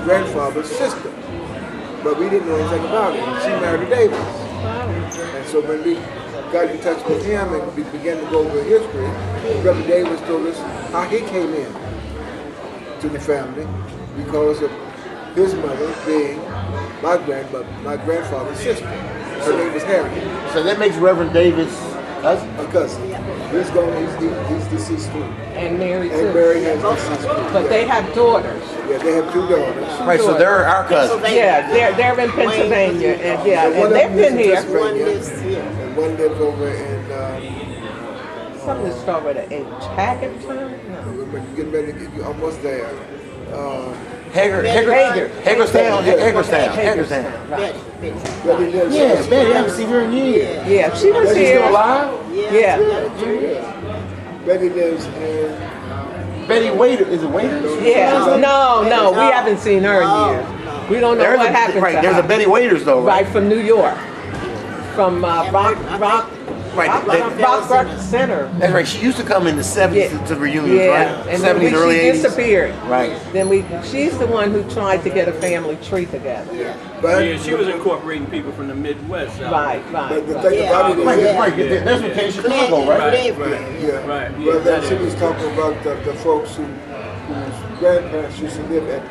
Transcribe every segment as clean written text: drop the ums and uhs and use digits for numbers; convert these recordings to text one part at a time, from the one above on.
grandfather's sister, but we didn't know anything about it. She married Davis, and so when we got in touch with him and we began to go over history, Brother Davis told us how he came in to the family because of his mother being my grandfather's sister. Her name was Harriet. So that makes Reverend Davis cousin? A cousin. He's deceased too. And Mary too. And Mary has deceased too. But they have daughters. Yeah, they have 2 daughters. Right, so they're our cousins. Yeah, they're in Pennsylvania, and One they've been here. One lives here. And one lives over in Something to start with an H. Hackerton? No. we're getting ready to get you almost there. Hagerstown. Yeah, Betty, I haven't seen her in years. Yeah, she was She's here. still alive? Yeah. Betty lives in. Betty Waiter, is it Waiters? Yeah. No, we haven't seen her in years. We don't know what happened to her. There's a Betty Waiters though, right? Right, from New York. From Rock Center. That's right. She used to come in the 70s to reunions, right? And 70s, then early she 80s. disappeared. Right. Then she's the one who tried to get a family tree together. Yeah. But Yeah, she was incorporating people from the Midwest. Right. But the thing about it is, Right. That's what came Chicago, right? Right. But then she was talking about the folks whose grandparents used to live at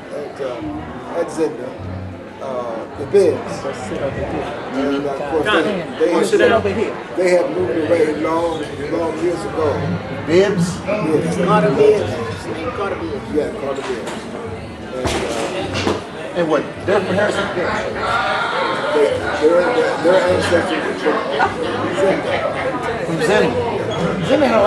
Zenda, the Bibbs. And of course, they had moved away long years ago. Bibbs? Carter Bibbs. Yeah, Carter Bibbs. And what? They're from Harrison? Their ancestors were From Zenda. Zenda had a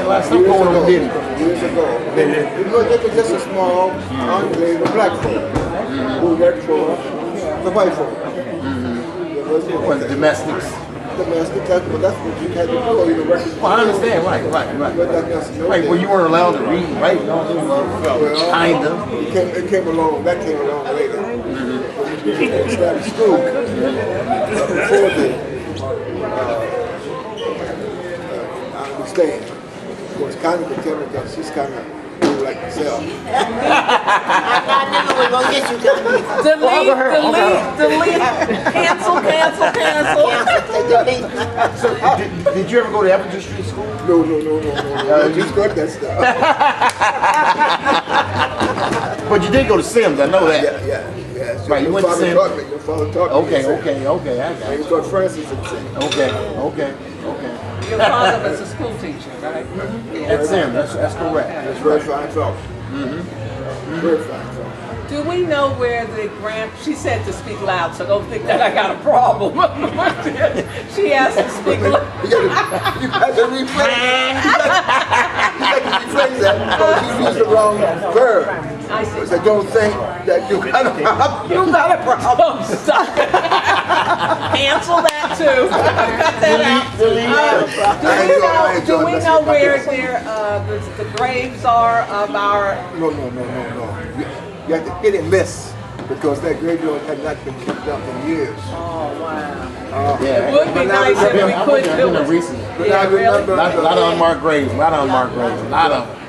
lot of stuff going on with Diddy. Years ago. It was just a small enclave of black folk who worked for the white folk. What, the domestics? Domestic, but that's what you had to do. You know, Well, I understand, right. Right, well, you weren't allowed to read and write. Kind of. It came along later. When you started school, before then, I understand. Of course, kind of could tell me because she's kind of like myself. I never was gonna get you Delete. Cancel. So, did you ever go to Everett Street School? No. Just got that stuff. But you did go to Sims, I know that. Yeah. So Right, you went to Sims. Your father taught me. Okay, I got He you. taught Francis and Sims. Okay. Your father was a school teacher, right? That's Sims, that's correct. That's very fine fellow. Very fine fellow. Do we know where she said to speak loud, so don't think that I got a problem. She asked to speak loud. You got to rephrase that because you used the wrong verb. I see. So don't think that you got a problem. You got a problem. Stop it. Cancel that too. Cut that out. Do we know where the graves are of our? No. You have to hit and miss because that graveyard had not been kept up in years. Oh wow. Yeah. It would be nice if we could do it. Recently. Yeah, really? A lot of unmarked graves. A lot of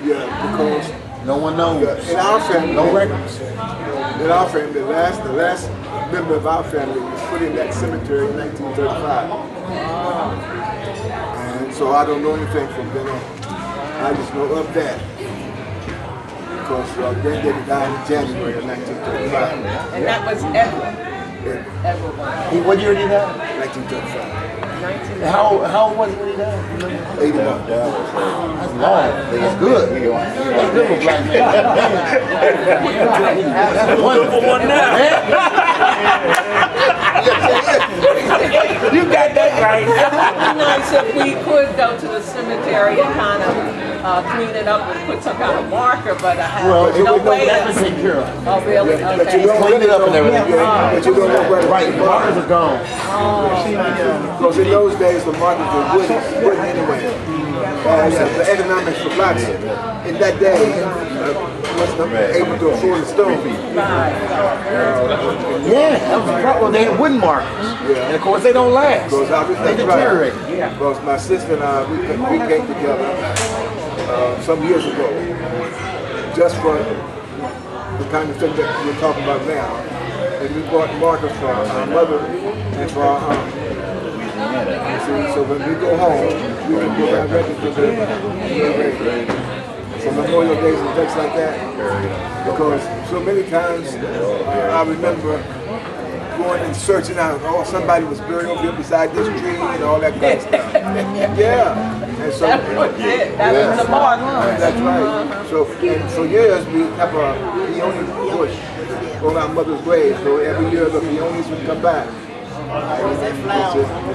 Yeah, because no one knows. in our family, No records. in our family, the last member of our family was put in that cemetery in 1935. And so I don't know anything from then on. I just know of that. Because granddaddy died in January of 1935. And that was Edward. What year did he die? 1935. How old was he when he died? 81. That's long. That's good. That's good for black man. That's wonderful. You got that right. It would be nice if we could go to the cemetery and kind of clean it up and put some kind of marker, but I have no way That's to. been taken care of. Oh, really? But you Okay. don't Clean it up and everything. But you don't know where Right, the markers are gone. Because in those days, the markets were wooden anyway. The economics for blacks in that day wasn't able to afford a stone. Yeah, that was the problem. They had wooden markers. And of course, they don't last. They deteriorate. Because my sister and I, we came together some years ago just for the kind of thing that we're talking about now. And we bought markers for our mother and for our aunt. So when we go home, we can go directly to the grave. So Memorial Days and things like that. Because so many times I remember going and searching out, oh, somebody was buried over here beside this tree and all that kind of stuff. Yeah. And so, That was it. That was the mark. That's right. So, and for years we have a peony bush on our mother's grave. So every year the peonies would come back.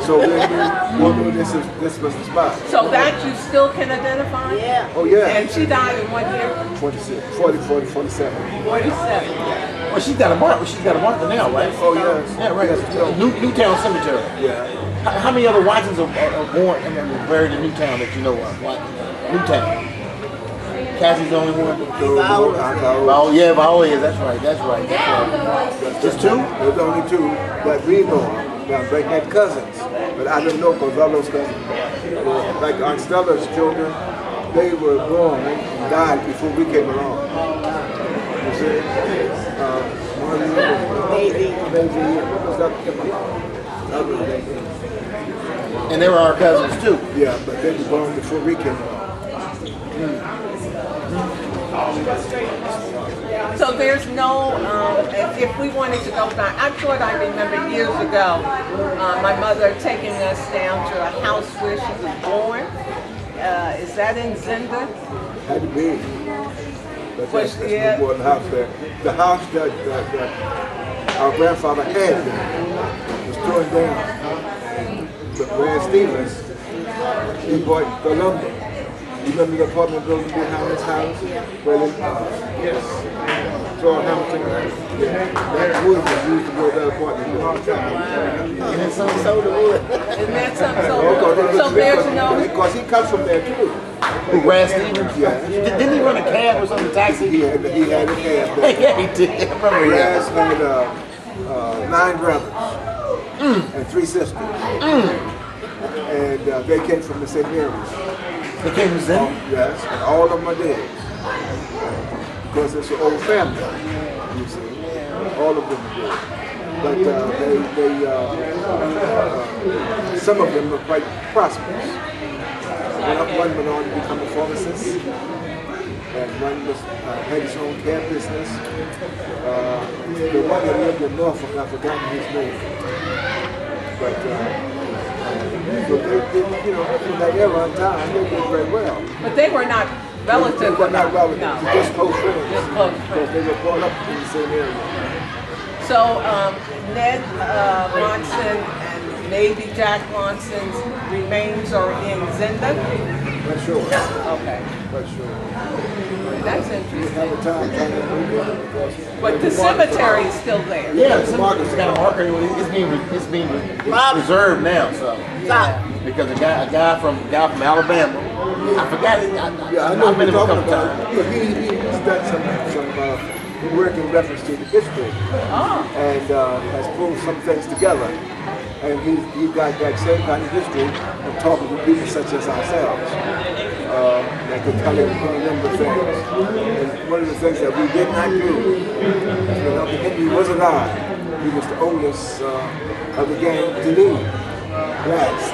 So we knew this was the spot. So that you still can identify? Yeah. Oh yeah. And she died in what year? 46, 40, 40, 47. 47. Well, she's got a marker. She's got a marker now, right? Oh yes. Yeah, right. Newtown Cemetery. Yeah. How many other Watsons are born and buried in Newtown that you know of? Newtown. Cassie's the only one. Oh yeah, Viola is. That's right. That's right. Just two? There's only two that we know of. Now, they had cousins, but I don't know because all those cousins, like Aunt Stella's children, they were born and died before we came along. You see? One baby, what was that? And they were our cousins too. Yeah, but they were born before we came along. So there's no, if we wanted to go back, I thought I remember years ago, my mother taking us down to a house where she was born. Is that in Zinda? Had to be. But that's yeah. the house there. The house that our grandfather had there was torn down. But Rand Stevens, he bought the lumber. You remember the apartment building behind this house? Where they, yes. Charles Hamilton. Yeah. That wood was used to build that apartment building. And then some sold the wood. Isn't that something? So There's no... because he comes from there too. Who, Rand Stevens? Yeah. Didn't he run a cab or something, taxi? He had a cab there. Yeah, he did. I remember that. Rand had 9 brothers and 3 sisters. And they came from the same area. They came from Zen? Yes, and all of them are dead. Because it's an old family, you see. All of them are dead. But some of them are quite prosperous. One went on to become a pharmacist, and one was, had his own cab business. The one that lived in Norfolk, I've forgotten his name. But so they, in that era and time, they did very well. But they were not relatives. They were not relatives, No. just close friends. Just close Because friends. they were brought up in the same area. So Ned Watson and maybe Jack Watson's remains are in Zinda? Not sure. Okay. Not sure. That's We interesting. have a time trying to move it because But the cemetery is still there. Yeah, the marker's got a marker. It's being preserved now. So because a guy from Alabama, I forgot it. yeah, I know I've what been you're him a talking couple about. times. But he's done some work in reference to the history and has pulled some things together. And he got that same kind of history of talking to people such as ourselves that could tell him a number of things. And one of the things that we did not do, when Uncle Henry was alive, he was the oldest of the gang to leave last.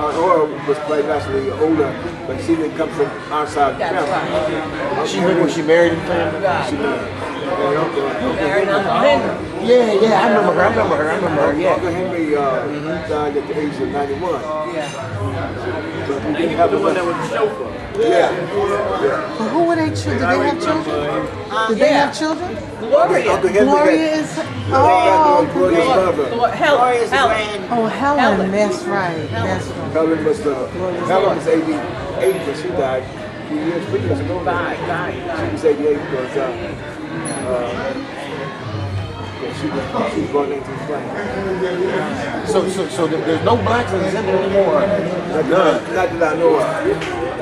Or was quite naturally older, but she didn't come from outside the That's family. right. Was she married and family? She married Uncle Henry. Yeah, I remember her. Yeah. Uncle Henry died at the age of 91. Yeah. But we didn't have The one that enough. was the chauffeur. Yeah. But who were they children? Did they have children? Did they have children? Gloria. Uncle Henry Gloria had, is. Gloria's Oh, mother. Gloria's Helen. grand. oh, Helen. Helen. That's right. That's right. Helen was 88 when she died. 3 years ago. Right. She was 88 because she was born in 1920. So there's no blacks in Zinda anymore. Not that I know of.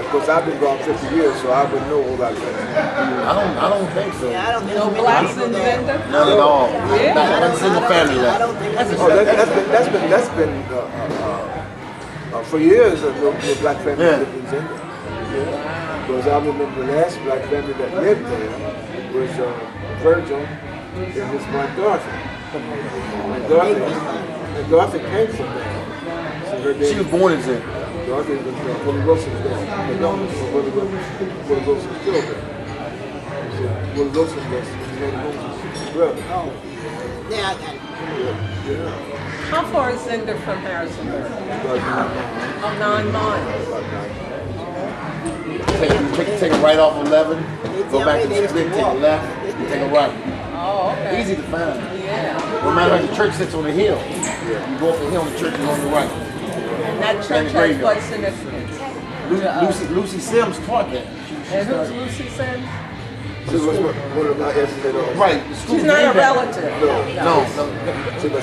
Because I've been gone 50 years, so I would know all that. I don't think so. Yeah, I don't think No so many blacks people in there. Zinda? None at all. Yeah. Not a single family I left. don't think That's so. Oh, that's been for years. No black family Yeah. lived in Zinda. Yeah. Because I remember the last black family that lived there was Virgil and his wife Dorothy. And Dorothy came from there. So her She was born in Zen. Dorothy was Willie Wilson's daughter. Her daughter was Willie Wilson's children. So Willie Wilson was Nanny Moses' brother. Oh, now I got it. Yeah. How far is Zinder from Harrisonburg? About 9 miles. Oh, 9 miles. About 9 miles. Take a right off 11, go back to the split, take a left, take a right. Oh, okay. Easy to find. Yeah. No matter like the church sits on the hill. You go up the hill and the church is on the right. And that church has what's in it? Lucy Sims taught that. And who's Lucy Sims? She was one of my educators. Right. She's not a relative. No.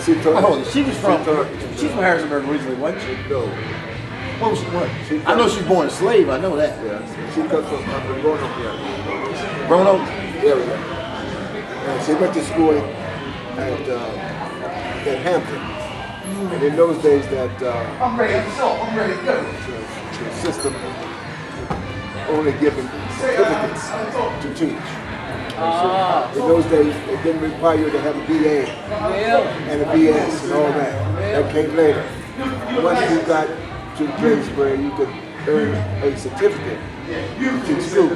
She taught. Oh, she's from Harrisonburg originally, wasn't she? No. What was she? What? I know she was born a slave. I know that. Yeah. She comes from Roanoke area. Roanoke? Area. And she went to school at Hampton. And in those days that I'm ready to go. the system only given certificates to teach. In those days, it didn't require you to have a BA and a BS and all that. That came later. Once you got to the place where you could earn a certificate to teach school.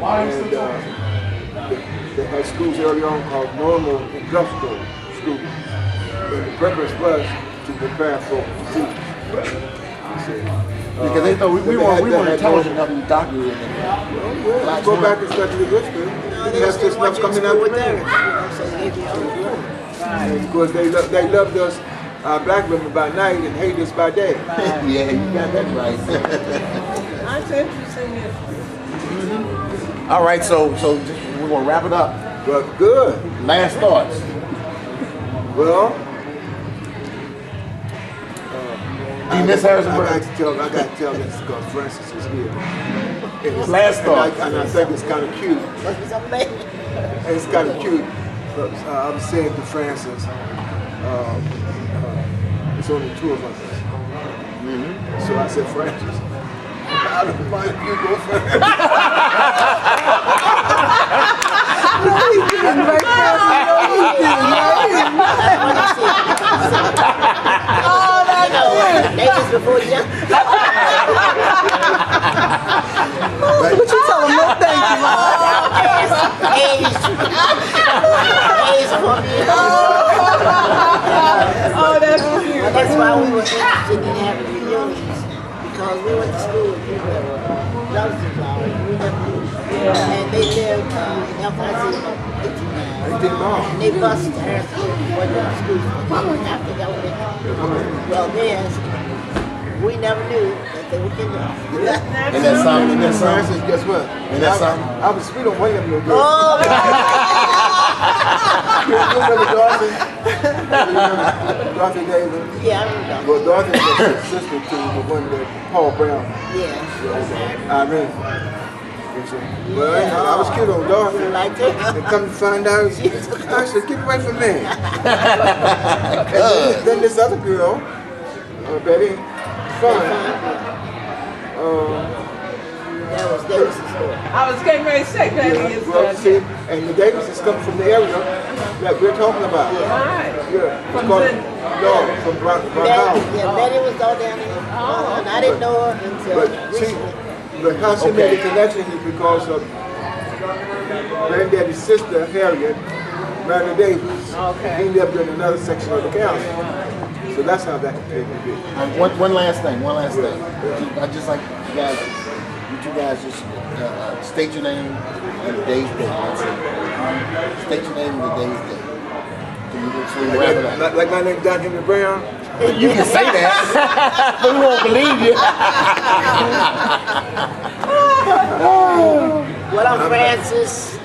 And they had schools early on called normal industrial schools. And the purpose was to prepare folks to teach. Because they thought we weren't intelligent enough to be doctors. Well, go back and study the history. That's just stuff coming out with them. And of course, they loved us, black women by night and hate us by day. Yeah, you got that right. That's interesting. All right, so we're gonna wrap it up. But good. Last thoughts. Well, Do you miss Harrisonburg? I got to tell this because Francis is here. Last thoughts. And I think it's kind of cute. It's kind of cute. But I was saying to Francis, it's only 2 of us. So I said, Francis, I don't mind if you go first. Ladies before you. But you tell them no thank you, Lord. Oh, that's cute. That's why we were interested in having reunions. Because we went to school with people that were relatives of ours. We never knew. And they lived in El Paso, 18 miles. And they bused to Harrisonburg before they went to school. After that, well, then, we never knew that they were kidnapped. And that song, Francis, guess what? And that song. We don't want them no good. Oh, You remember Dorothy? Dorothy Davis? yeah, I remember. Well, Dorothy was his sister to the one that Paul Brown. Yeah. I mean, well, I was cute on Dorothy. Like that. And come to find out, I said, get away from me. And then this other girl, Betty, fun. That was Davis's story. I was getting ready to say that is Well, see, and the Davises come from the area that we're talking about. right. Yeah. From Called- Zen- No, from Brown Betty, House. yeah, Betty was all down there. And I didn't know her until But see, recently. but how she made a connection is because of Granddaddy's sister, Harriet, Mary Davis. Okay. He lived in another section of the county. So that's how that came to be. One last thing. I just like you two guys just state your name and the day's date. That's it. State your name and the day's date. So we wrap it up. Like my name, Don Henry Brown. You can say that, but we won't believe you. Well, I'm Francis.